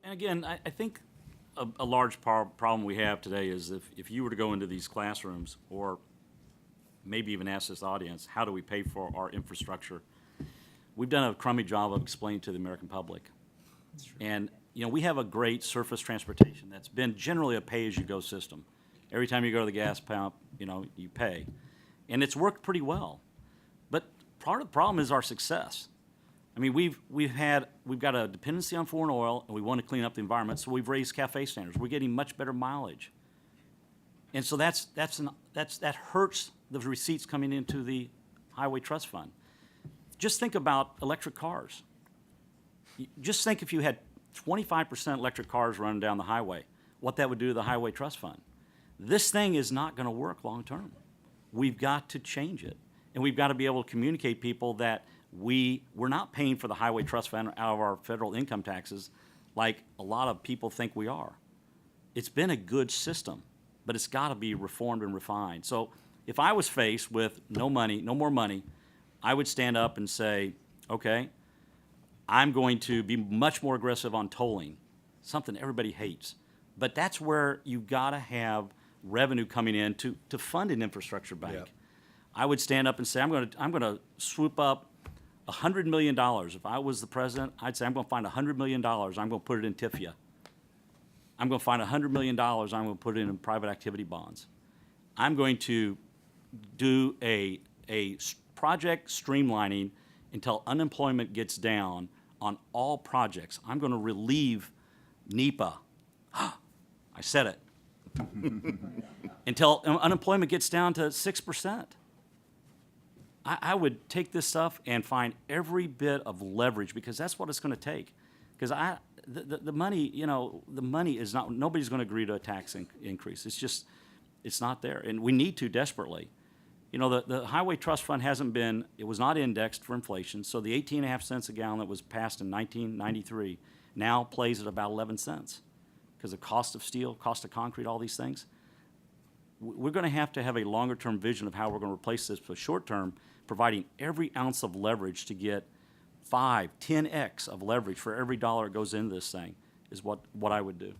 And again, I think a large problem we have today is if you were to go into these classrooms or maybe even ask this audience, how do we pay for our infrastructure? We've done a crummy job of explaining to the American public. And we have a great surface transportation that's been generally a pay-as-you-go system. Every time you go to the gas pump, you pay. And it's worked pretty well. But part of the problem is our success. I mean, we've got a dependency on foreign oil, and we want to clean up the environment, so we've raised CAFE standards. We're getting much better mileage. And so that hurts the receipts coming into the Highway Trust Fund. Just think about electric cars. Just think if you had 25% electric cars running down the highway, what that would do to the Highway Trust Fund. This thing is not going to work long term. We've got to change it. And we've got to be able to communicate people that we're not paying for the Highway Trust Fund out of our federal income taxes like a lot of people think we are. It's been a good system, but it's got to be reformed and refined. So if I was faced with no more money, I would stand up and say, okay, I'm going to be much more aggressive on tolling, something everybody hates. But that's where you've got to have revenue coming in to fund an infrastructure bank. Yep. I would stand up and say, I'm going to swoop up $100 million. If I was the president, I'd say I'm going to find $100 million. I'm going to put it in TIFIA. I'm going to find $100 million. I'm going to put it in private activity bonds. I'm going to do a project streamlining until unemployment gets down on all projects. I'm going to relieve NEPA. I said it. Until unemployment gets down to 6%. I would take this stuff and find every bit of leverage because that's what it's going to take. Because the money, the money is not, nobody's going to agree to a tax increase. It's not there. And we need to desperately. The Highway Trust Fund it was not indexed for inflation, so the 18.5 cents a gallon that was passed in 1993 now plays at about 11 cents because the cost of steel, cost of concrete, all these things. We're going to have a longer-term vision of how we're going to replace this for short-term, providing every ounce of leverage to get 5, 10x of leverage for every dollar that goes into this thing is what I would do.